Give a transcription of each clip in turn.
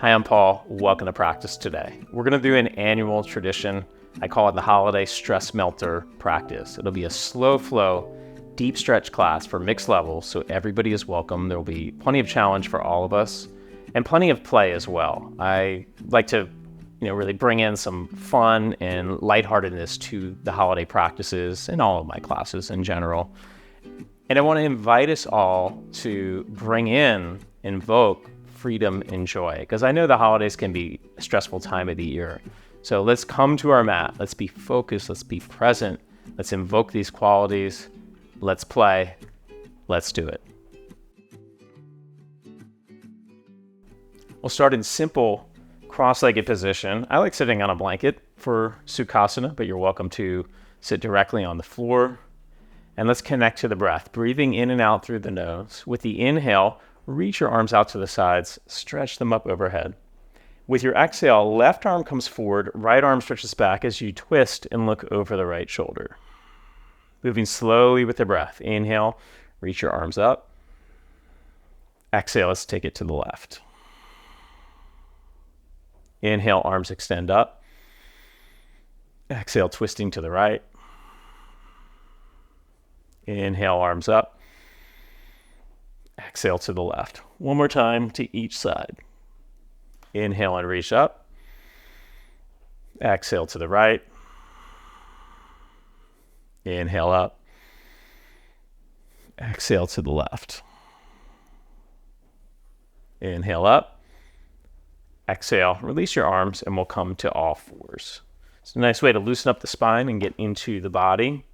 Hi, I'm Paul. Welcome to practice today. We're going to do an annual tradition. I call it the Holiday Stress Melter Practice. It'll be a slow flow, deep stretch class for mixed levels, so everybody is welcome. There will be plenty of challenge for all of us and plenty of play as well. I like to really bring in some fun and lightheartedness to the holiday practices and all of my classes in general. And I want to invite us all to invoke freedom and joy, because I know the holidays can be a stressful time of the year. So let's come to our mat. Let's be focused. Let's be present. Let's invoke these qualities. Let's play. Let's do it. We'll start in simple cross-legged position. I like sitting on a blanket for Sukhasana, but you're welcome to sit directly on the floor. And let's connect to the breath, breathing in and out through the nose. With the inhale, reach your arms out to the sides, stretch them up overhead. With your exhale, left arm comes forward, right arm stretches back as you twist and look over the right shoulder. Moving slowly with the breath. Inhale, reach your arms up. Exhale, let's take it to the left. Inhale, arms extend up. Exhale, twisting to the right. Inhale, arms up. Exhale to the left. One more time to each side. Inhale and reach up. Exhale to the right. Inhale up. Exhale to the left. Inhale up. Exhale, release your arms, and we'll come to all fours. It's a nice way to loosen up the spine and get into the body.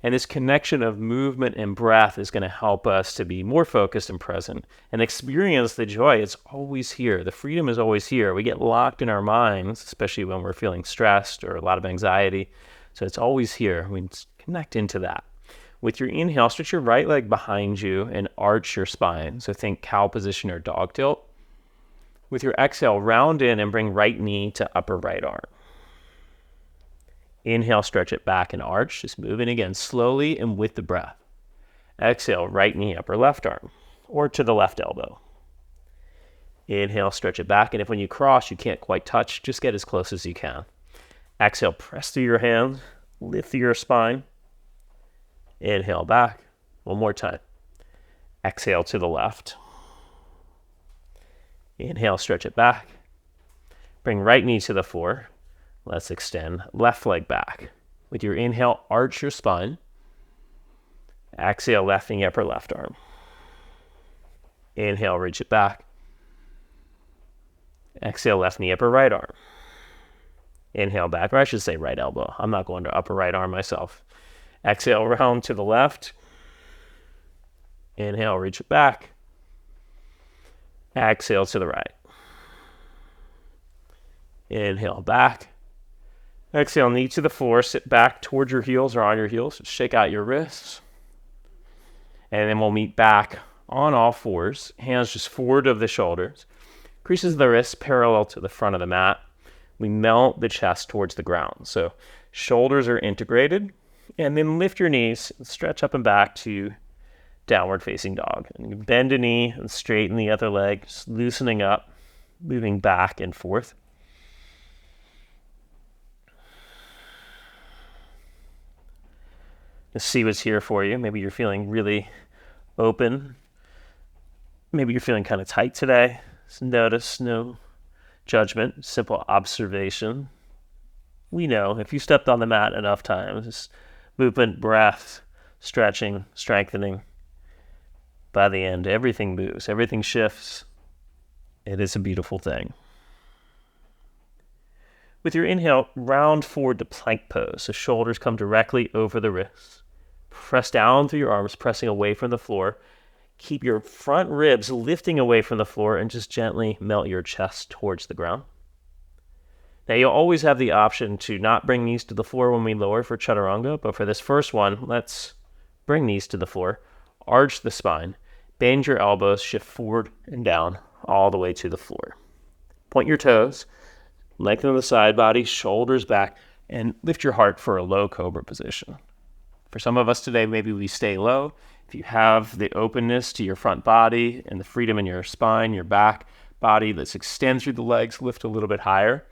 And this connection of movement and breath is going to help us to be more focused and present and experience the joy. It's always here. The freedom is always here. We get locked in our minds, especially when we're feeling stressed or a lot of anxiety. So it's always here. We connect into that. With your inhale, stretch your right leg behind you and arch your spine. So think cow position or dog tilt. With your exhale, round in and bring right knee to upper right arm. Inhale, stretch it back and arch. Just moving again slowly and with the breath. Exhale, right knee, upper left arm, or to the left elbow. Inhale, stretch it back, and if when you cross you can't quite touch, just get as close as you can. Exhale, press through your hands, lift through your spine. Inhale back. One more time. Exhale to the left. Inhale, stretch it back. Bring right knee to the floor. Let's extend left leg back. With your inhale, arch your spine. Exhale, left knee, upper left arm. Inhale, reach it back. Exhale, left knee, upper right arm. Inhale back, or I should say right elbow. I'm not going to upper right arm myself. Exhale, round to the left. Inhale, reach it back. Exhale to the right. Inhale back. Exhale, knee to the floor. Sit back towards your heels or on your heels. Shake out your wrists. And then we'll meet back on all fours. Hands just forward of the shoulders. Creases of the wrists parallel to the front of the mat. We melt the chest towards the ground. So shoulders are integrated. And then lift your knees and stretch up and back to downward facing dog. And you bend a knee and straighten the other leg, just loosening up, moving back and forth. Just see what's here for you. Maybe you're feeling really open. Maybe you're feeling kind of tight today. Just notice, no judgment, simple observation. We know if you stepped on the mat enough times, just movement, breath, stretching, strengthening. By the end, everything moves, everything shifts. It is a beautiful thing. With your inhale, round forward to plank pose. So shoulders come directly over the wrists. Press down through your arms, pressing away from the floor. Keep your front ribs lifting away from the floor and just gently melt your chest towards the ground. Now you'll always have the option to not bring knees to the floor when we lower for chaturanga, but for this first one, let's bring knees to the floor, arch the spine, bend your elbows, shift forward and down all the way to the floor. Point your toes, lengthen the side body, shoulders back, and lift your heart for a low cobra position. For some of us today, maybe we stay low. If you have the openness to your front body and the freedom in your spine, your back, body. Let's extend through the legs, lift a little bit higher.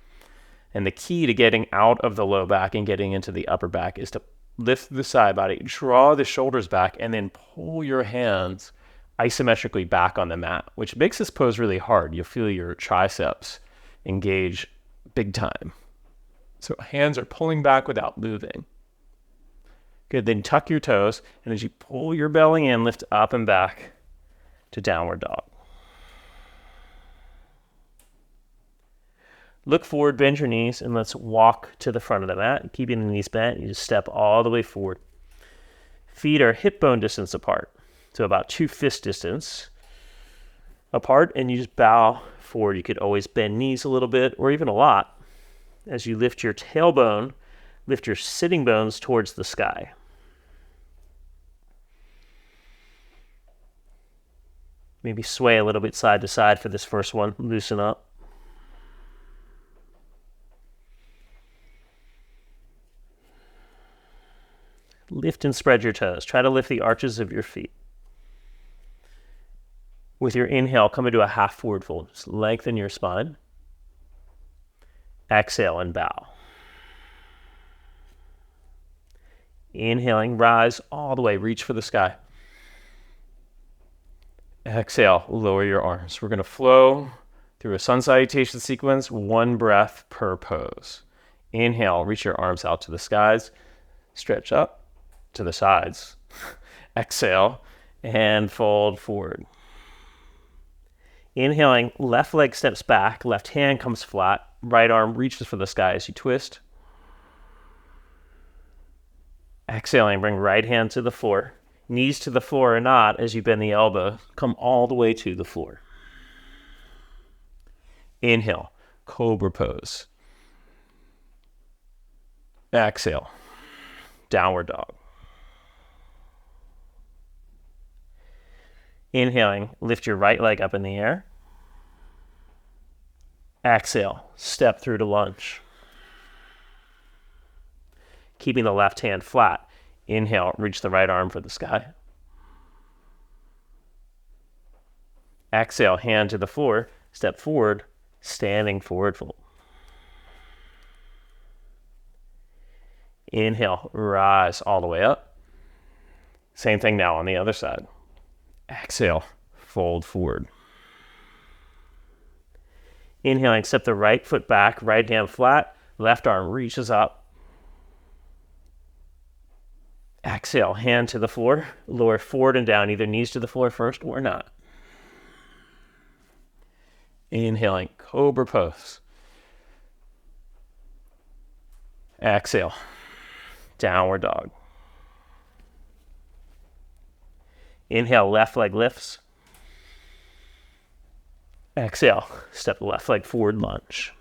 And the key to getting out of the low back and getting into the upper back is to lift the side body, draw the shoulders back, and then pull your hands isometrically back on the mat, which makes this pose really hard. You'll feel your triceps engage big time. So hands are pulling back without moving. Good, then tuck your toes, and as you pull your belly in, lift up and back to downward dog. Look forward, bend your knees, and let's walk to the front of the mat. Keeping the knees bent, you just step all the way forward. Feet are hip bone distance apart, so about 2 fist distance apart, and you just bow forward. You could always bend knees a little bit, or even a lot. As you lift your tailbone, lift your sitting bones towards the sky. Maybe sway a little bit side to side for this first one. Loosen up. Lift and spread your toes. Try to lift the arches of your feet. With your inhale, come into a half forward fold. Just lengthen your spine. Exhale and bow. Inhaling, rise all the way, reach for the sky. Exhale, lower your arms. We're going to flow through a sun salutation sequence, 1 breath per pose. Inhale, reach your arms out to the skies. Stretch up to the sides. Exhale and fold forward. Inhaling, left leg steps back, left hand comes flat, right arm reaches for the sky as you twist. Exhaling, bring right hand to the floor. Knees to the floor or not as you bend the elbow. Come all the way to the floor. Inhale, cobra pose. Exhale, downward dog. Inhaling, lift your right leg up in the air. Exhale, step through to lunge. Keeping the left hand flat. Inhale, reach the right arm for the sky. Exhale, hand to the floor, step forward, standing forward fold. Inhale, rise all the way up. Same thing now on the other side. Exhale, fold forward. Inhaling, step the right foot back, right hand flat, left arm reaches up. Exhale, hand to the floor, lower forward and down, either knees to the floor first or not. Inhaling, cobra pose. Exhale, downward dog. Inhale, left leg lifts. Exhale, step the left leg forward, lunge.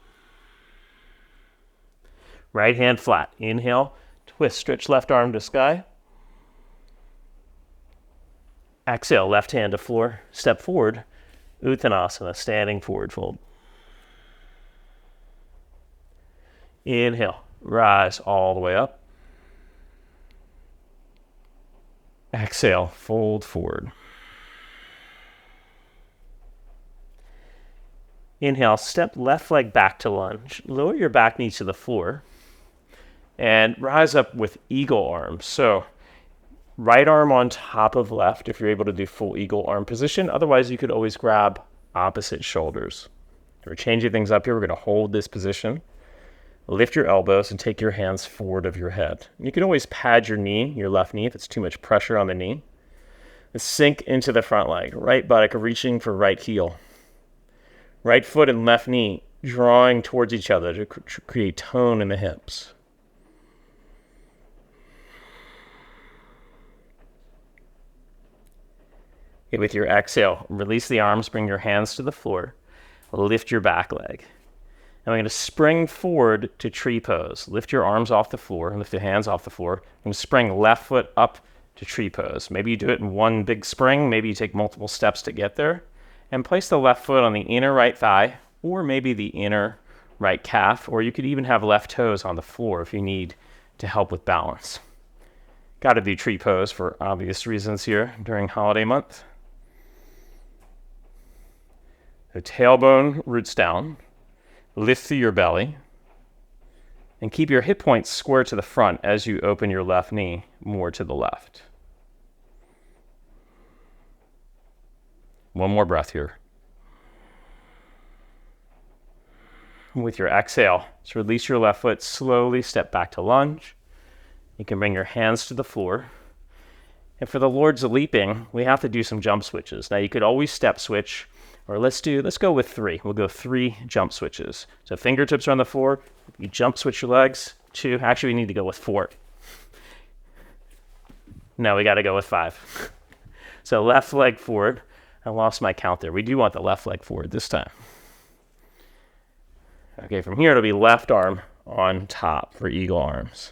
Right hand flat. Inhale, twist, stretch left arm to sky. Exhale, left hand to floor, step forward, Uttanasana, standing forward fold. Inhale, rise all the way up. Exhale, fold forward. Inhale, step left leg back to lunge. Lower your back knee to the floor and rise up with eagle arms. So right arm on top of left if you're able to do full eagle arm position. Otherwise, you could always grab opposite shoulders. We're changing things up here. We're going to hold this position. Lift your elbows and take your hands forward of your head. You can always pad your knee, your left knee, if it's too much pressure on the knee. And sink into the front leg. Right buttock reaching for right heel. Right foot and left knee drawing towards each other to create tone in the hips. Okay, with your exhale, release the arms, bring your hands to the floor. Lift your back leg. And we're going to spring forward to tree pose. Lift your arms off the floor, lift your hands off the floor, and spring left foot up to tree pose. Maybe you do it in one big spring, maybe you take multiple steps to get there. And place the left foot on the inner right thigh, or maybe the inner right calf, or you could even have left toes on the floor if you need to help with balance. Got to do tree pose for obvious reasons here during holiday month. The tailbone roots down, lift through your belly, and keep your hip points square to the front as you open your left knee more to the left. One more breath here. With your exhale, just release your left foot, slowly step back to lunge. You can bring your hands to the floor. And for the Lord's leaping, we have to do some jump switches. Now you could always step switch, or let's go with 3. We'll go 3 jump switches. So fingertips are on the floor, you jump switch your legs. 2, actually we need to go with 4. No, we gotta go with 5. So left leg forward. I lost my count there. We do want the left leg forward this time. Okay, from here it'll be left arm on top for eagle arms.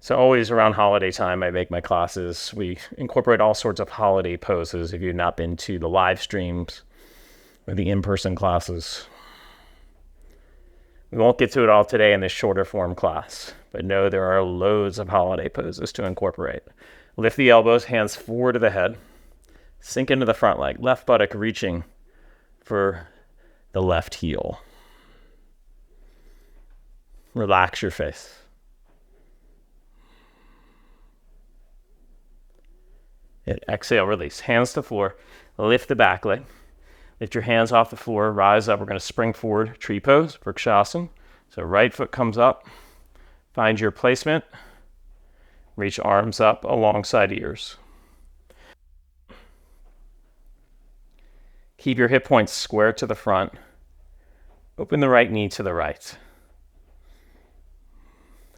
So always around holiday time, I make my classes. We incorporate all sorts of holiday poses if you've not been to the live streams or the in-person classes. We won't get to it all today in this shorter form class, but know there are loads of holiday poses to incorporate. Lift the elbows, hands forward to the head. Sink into the front leg, left buttock reaching for the left heel. Relax your face. Exhale, release. Hands to floor. Lift the back leg. Lift your hands off the floor. Rise up. We're going to spring forward. Tree pose, Vrikshasana. So right foot comes up. Find your placement. Reach arms up alongside ears. Keep your hip points square to the front. Open the right knee to the right.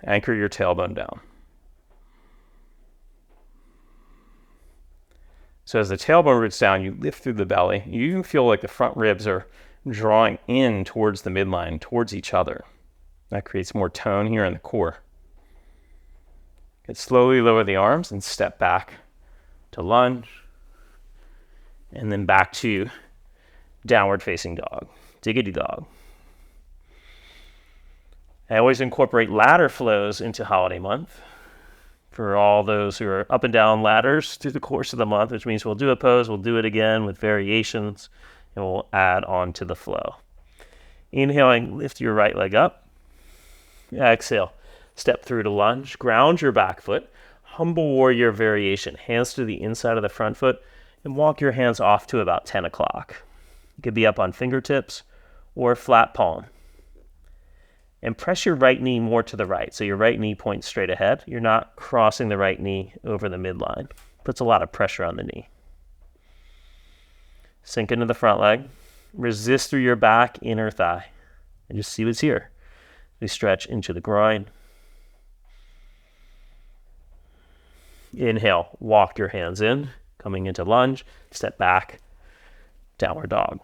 Anchor your tailbone down. So as the tailbone roots down, you lift through the belly. You even feel like the front ribs are drawing in towards the midline, towards each other. That creates more tone here in the core. Slowly lower the arms and step back to lunge. And then back to downward facing dog, diggity dog. I always incorporate ladder flows into holiday month for all those who are up and down ladders through the course of the month, which means we'll do a pose, we'll do it again with variations, and we'll add on to the flow. Inhaling, lift your right leg up. Exhale, step through to lunge, ground your back foot, humble warrior variation, hands to the inside of the front foot, and walk your hands off to about 10 o'clock. You could be up on fingertips or flat palm. And press your right knee more to the right. So your right knee points straight ahead. You're not crossing the right knee over the midline. Puts a lot of pressure on the knee. Sink into the front leg. Resist through your back, inner thigh. And just see what's here. We stretch into the groin. Inhale, walk your hands in. Coming into lunge, step back, downward dog.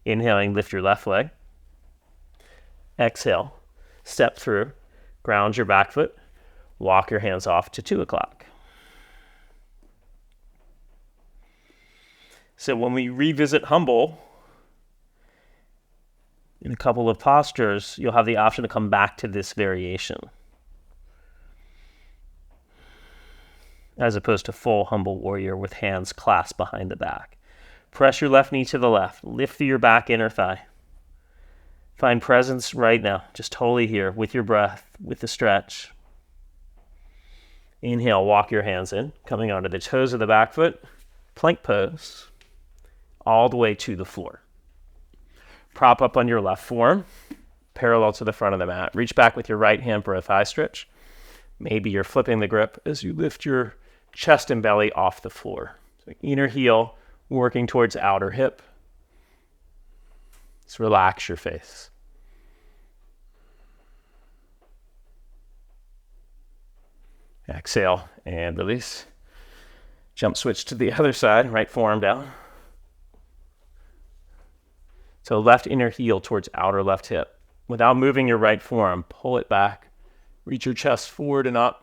Inhaling, lift your left leg. Exhale, step through, ground your back foot, walk your hands off to 2 o'clock. So when we revisit humble, in a couple of postures, you'll have the option to come back to this variation, as opposed to full humble warrior with hands clasped behind the back. Press your left knee to the left. Lift through your back, inner thigh. Find presence right now, just totally here with your breath, with the stretch. Inhale, walk your hands in, coming onto the toes of the back foot. Plank pose, all the way to the floor. Prop up on your left forearm, parallel to the front of the mat. Reach back with your right hand for a thigh stretch. Maybe you're flipping the grip as you lift your chest and belly off the floor. So inner heel working towards outer hip. Just relax your face. Exhale and release. Jump switch to the other side, right forearm down. So left inner heel towards outer left hip. Without moving your right forearm, pull it back. Reach your chest forward and up.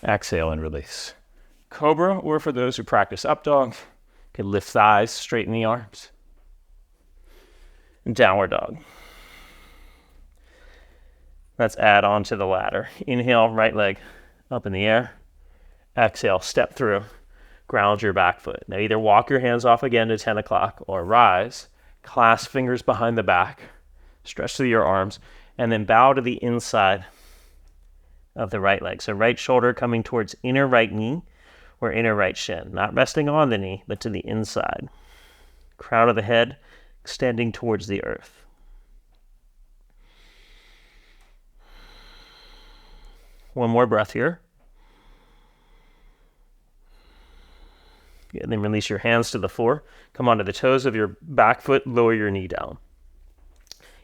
Exhale and release. Cobra, or for those who practice up dog, can lift thighs, straighten the arms. And downward dog. Let's add on to the ladder. Inhale, right leg up in the air. Exhale, step through. Ground your back foot. Now either walk your hands off again to 10 o'clock or rise, clasp fingers behind the back, stretch through your arms, and then bow to the inside of the right leg. So right shoulder coming towards inner right knee or inner right shin. Not resting on the knee, but to the inside. Crown of the head extending towards the earth. One more breath here. And then release your hands to the floor. Come onto the toes of your back foot, lower your knee down.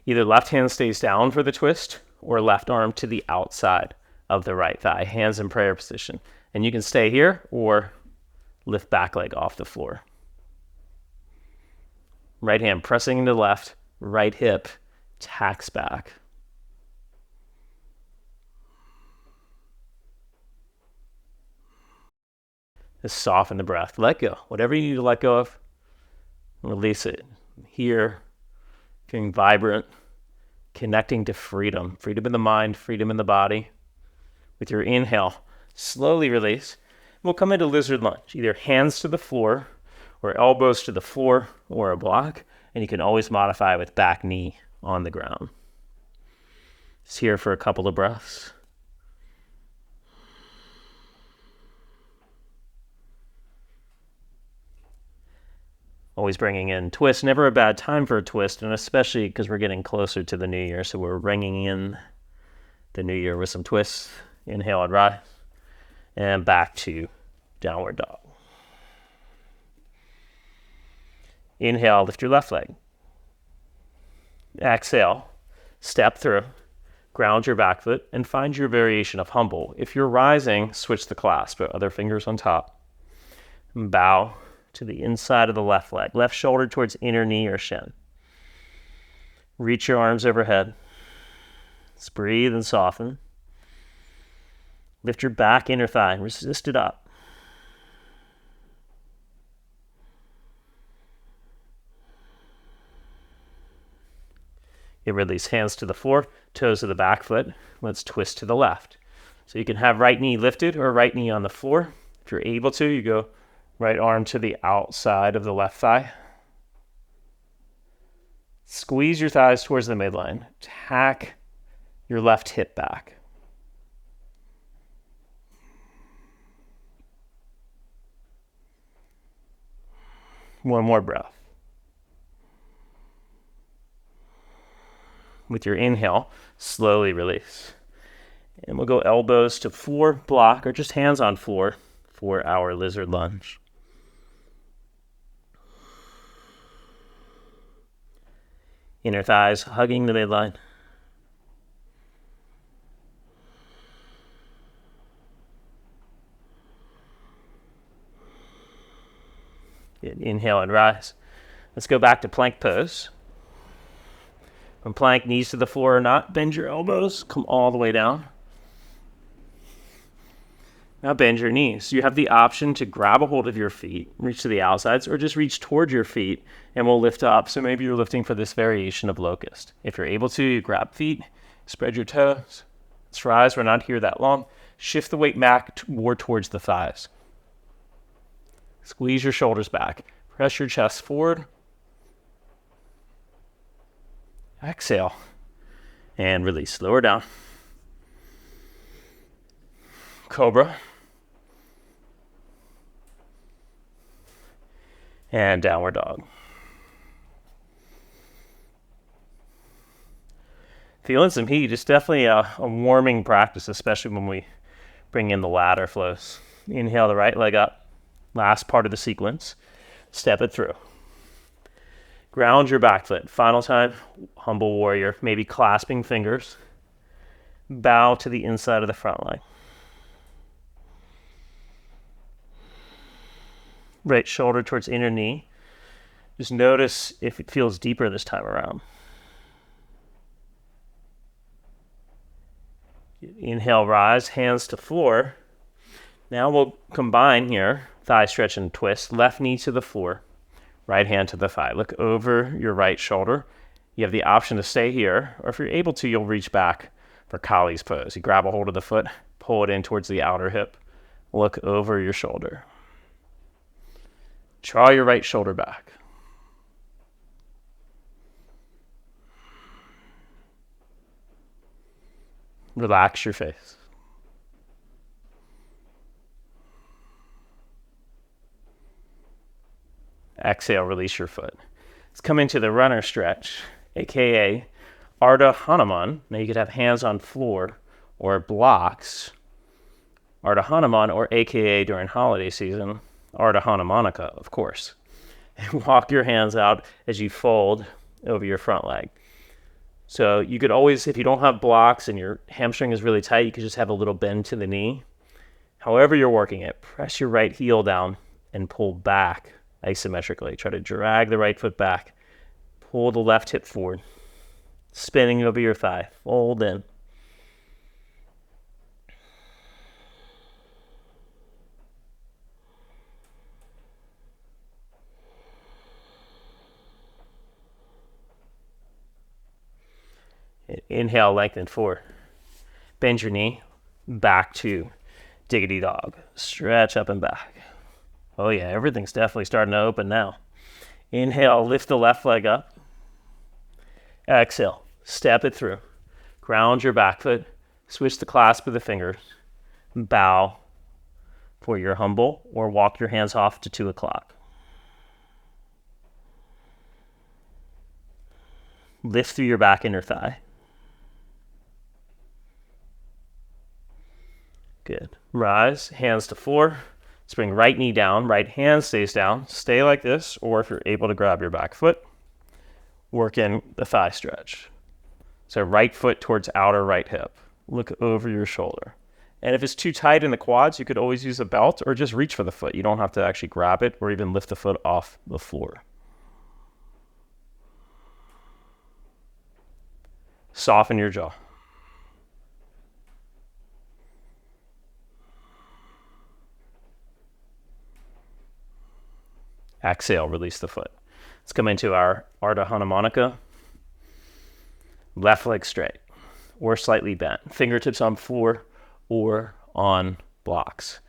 Either left hand stays down for the twist or left arm to the outside of the right thigh, hands in prayer position. And you can stay here or lift back leg off the floor. Right hand pressing into the left, right hip tacks back. Just soften the breath. Let go. Whatever you need to let go of, release it. Here, feeling vibrant, connecting to freedom. Freedom in the mind, freedom in the body. With your inhale, slowly release. We'll come into lizard lunge. Either hands to the floor or elbows to the floor or a block. And you can always modify with back knee on the ground. Just here for a couple of breaths. Always bringing in twist. Never a bad time for a twist, and especially because we're getting closer to the new year. So we're bringing in the new year with some twists. Inhale and rise. And back to downward dog. Inhale, lift your left leg. Exhale, step through. Ground your back foot and find your variation of humble. If you're rising, switch the clasp. Put other fingers on top. And bow to the inside of the left leg. Left shoulder towards inner knee or shin. Reach your arms overhead. Let's breathe and soften. Lift your back inner thigh and resist it up. You release hands to the floor, toes to the back foot. Let's twist to the left. So you can have right knee lifted or right knee on the floor. If you're able to, you go right arm to the outside of the left thigh. Squeeze your thighs towards the midline. Tack your left hip back. One more breath. With your inhale, slowly release. And we'll go elbows to floor, block, or just hands on floor for our lizard lunge. Inner thighs hugging the midline. Inhale and rise. Let's go back to plank pose. From plank, knees to the floor or not, bend your elbows, come all the way down. Now bend your knees. You have the option to grab a hold of your feet, reach to the outsides, or just reach toward your feet and we'll lift up. So maybe you're lifting for this variation of locust. If you're able to, you grab feet, spread your toes. Let's rise. We're not here that long. Shift the weight back more towards the thighs. Squeeze your shoulders back. Press your chest forward. Exhale. And release. Lower down. Cobra. And downward dog. Feeling some heat. It's definitely a warming practice, especially when we bring in the ladder flows. Inhale the right leg up. Last part of the sequence. Step it through. Ground your back foot. Final time, humble warrior. Maybe clasping fingers. Bow to the inside of the front leg. Right shoulder towards inner knee. Just notice if it feels deeper this time around. Inhale, rise, hands to floor. Now we'll combine here, thigh stretch and twist, left knee to the floor, right hand to the thigh. Look over your right shoulder. You have the option to stay here, or if you're able to, you'll reach back for Kali's pose. You grab a hold of the foot, pull it in towards the outer hip, look over your shoulder. Draw your right shoulder back. Relax your face. Exhale, release your foot. Let's come into the runner stretch, aka Ardha Hanuman. Now you could have hands on floor or blocks. Ardha Hanuman, or aka during holiday season, Ardha Hanumanika, of course. And walk your hands out as you fold over your front leg. So you could always, if you don't have blocks and your hamstring is really tight, you could just have a little bend to the knee. However you're working it, press your right heel down and pull back isometrically. Try to drag the right foot back. Pull the left hip forward. Spinning over your thigh. Fold in. Inhale, lengthen forward. Bend your knee. Back to diggity dog. Stretch up and back. Oh yeah, everything's definitely starting to open now. Inhale, lift the left leg up. Exhale, step it through. Ground your back foot. Switch the clasp of the fingers. Bow for your humble, or walk your hands off to 2 o'clock. Lift through your back inner thigh. Good. Rise, hands to floor. Let's bring right knee down, right hand stays down. Stay like this, or if you're able to grab your back foot, work in the thigh stretch. So right foot towards outer right hip. Look over your shoulder. And if it's too tight in the quads, you could always use a belt or just reach for the foot. You don't have to actually grab it or even lift the foot off the floor. Soften your jaw. Exhale, release the foot. Let's come into our Ardha Hanumanika. Left leg straight or slightly bent. Fingertips on floor or on blocks.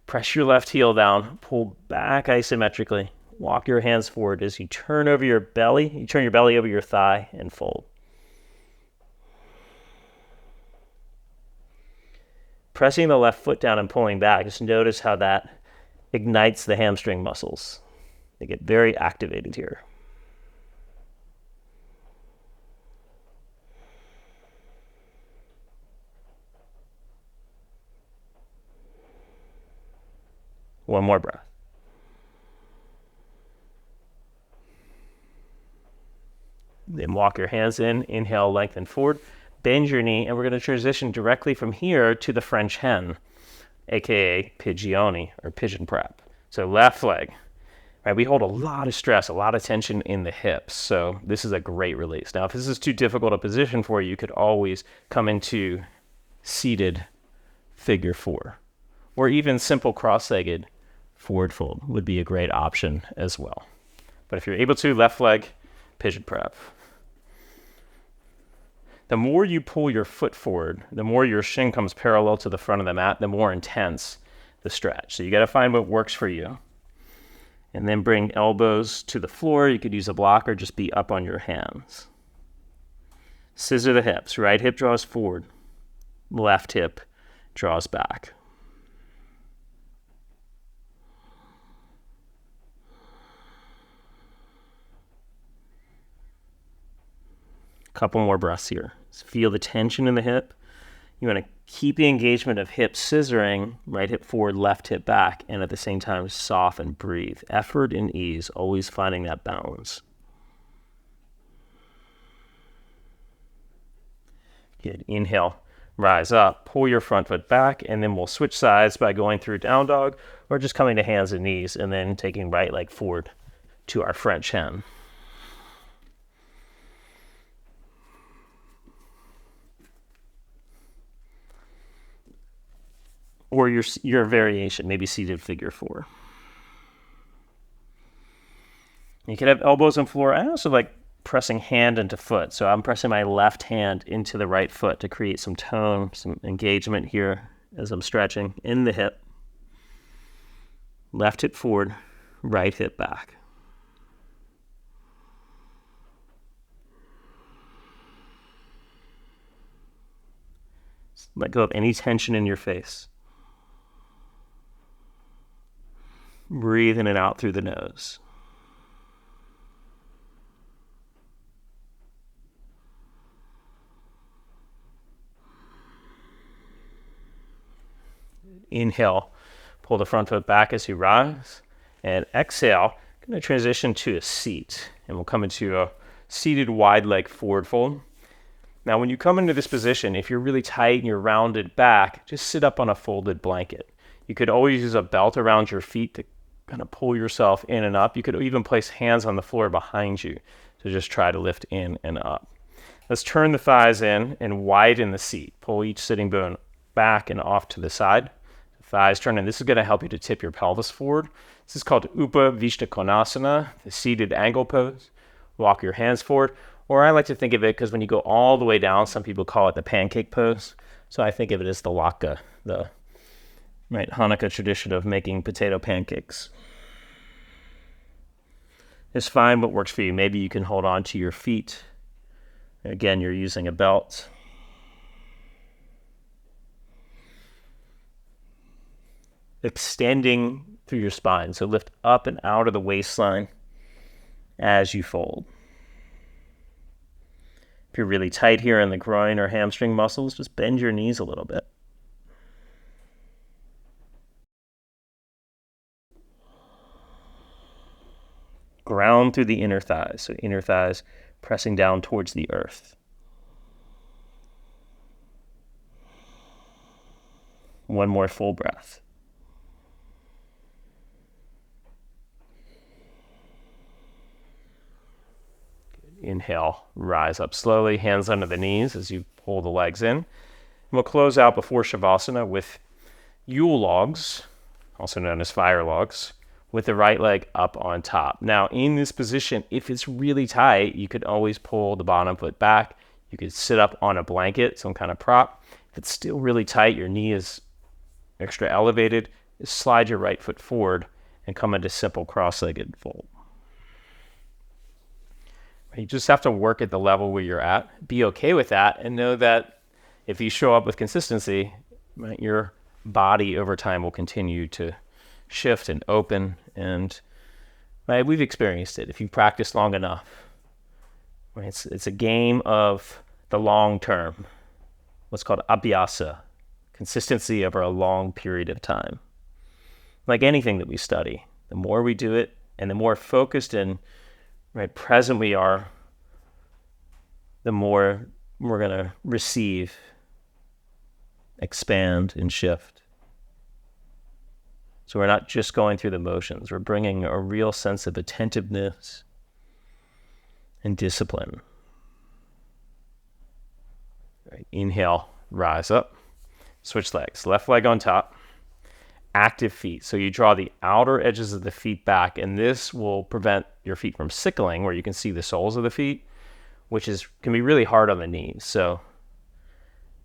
Press your left heel down. Pull back isometrically. Walk your hands forward as you turn over your belly. You turn your belly over your thigh and fold. Pressing the left foot down and pulling back. Just notice how that ignites the hamstring muscles. They get very activated here. One more breath. Then walk your hands in. Inhale, lengthen forward. Bend your knee, and we're going to transition directly from here to the French hen, aka Pigeon or pigeon prep. So left leg. Right, we hold a lot of stress, a lot of tension in the hips, so this is a great release. Now, if this is too difficult a position for you, you could always come into seated figure 4, or even simple cross-legged forward fold would be a great option as well. But if you're able to, left leg, pigeon prep. The more you pull your foot forward, the more your shin comes parallel to the front of the mat, the more intense the stretch. So you got to find what works for you. And then bring elbows to the floor. You could use a block or just be up on your hands. Scissor the hips. Right hip draws forward. Left hip draws back. Couple more breaths here. So feel the tension in the hip. You want to keep the engagement of hip scissoring, right hip forward, left hip back, and at the same time soften, breathe. Effort and ease, always finding that balance. Good. Inhale, rise up, pull your front foot back, and then we'll switch sides by going through down dog or just coming to hands and knees and then taking right leg forward to our French hen. Or your variation, maybe seated figure 4. You can have elbows on floor. I also like pressing hand into foot. So I'm pressing my left hand into the right foot to create some tone, some engagement here as I'm stretching in the hip. Left hip forward, right hip back. Let go of any tension in your face. Breathe in and out through the nose. Inhale, pull the front foot back as you rise. And exhale, going to transition to a seat. And we'll come into a seated wide leg forward fold. Now, when you come into this position, if you're really tight and you're rounded back, just sit up on a folded blanket. You could always use a belt around your feet to kind of pull yourself in and up. You could even place hands on the floor behind you to just try to lift in and up. Let's turn the thighs in and widen the seat. Pull each sitting bone back and off to the side. The thighs turn in. This is going to help you to tip your pelvis forward. This is called Upavishta Konasana, the seated angle pose. Walk your hands forward. Or I like to think of it, because when you go all the way down, some people call it the pancake pose. So I think of it as the Laka, the Hanukkah tradition of making potato pancakes. Just find what works for you. Maybe you can hold on to your feet. Again, you're using a belt. Extending through your spine. So lift up and out of the waistline as you fold. If you're really tight here in the groin or hamstring muscles, just bend your knees a little bit. Ground through the inner thighs, so inner thighs pressing down towards the earth. One more full breath. Inhale, rise up slowly, hands under the knees as you pull the legs in. And we'll close out before Shavasana with Yule logs, also known as fire logs, with the right leg up on top. Now, in this position, if it's really tight, you could always pull the bottom foot back. You could sit up on a blanket, some kind of prop. If it's still really tight, your knee is extra elevated, just slide your right foot forward and come into simple cross-legged fold. You just have to work at the level where you're at. Be okay with that and know that if you show up with consistency, your body over time will continue to shift and open. And we've experienced it. If you practice long enough, it's a game of the long term, what's called abhyasa, consistency over a long period of time. Like anything that we study, the more we do it and the more focused and present we are, the more we're going to receive, expand, and shift. So we're not just going through the motions. We're bringing a real sense of attentiveness and discipline. Inhale, rise up, switch legs. Left leg on top, active feet. So you draw the outer edges of the feet back, and this will prevent your feet from sickling, where you can see the soles of the feet, which can be really hard on the knees. So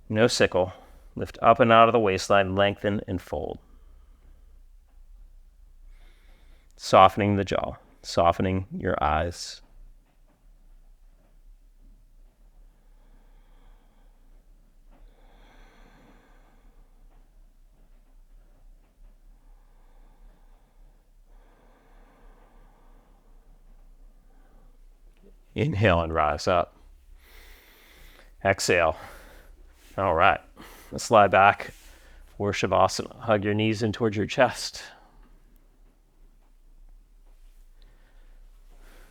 no sickle. Lift up and out of the waistline, lengthen and fold. Softening the jaw, softening your eyes. Inhale and rise up. Exhale. All right. Let's slide back for Shavasana. Hug your knees in towards your chest.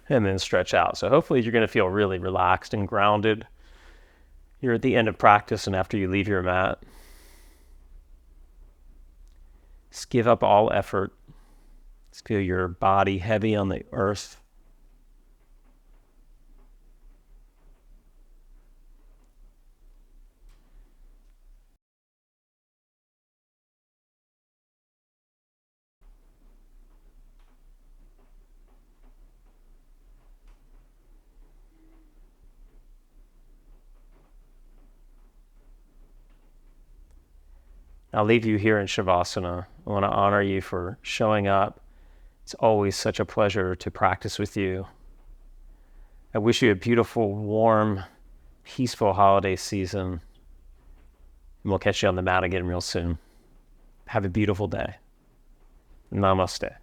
And then stretch out. So hopefully you're going to feel really relaxed and grounded. You're at the end of practice and after you leave your mat. Just give up all effort. Just feel your body heavy on the earth. I'll leave you here in Shavasana. I want to honor you for showing up. It's always such a pleasure to practice with you. I wish you a beautiful, warm, peaceful holiday season. And we'll catch you on the mat again real soon. Have a beautiful day. Namaste.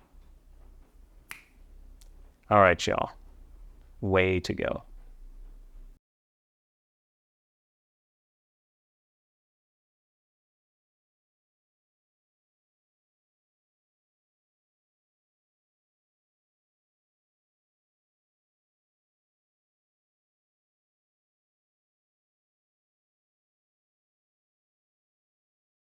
All right, y'all. Way to go.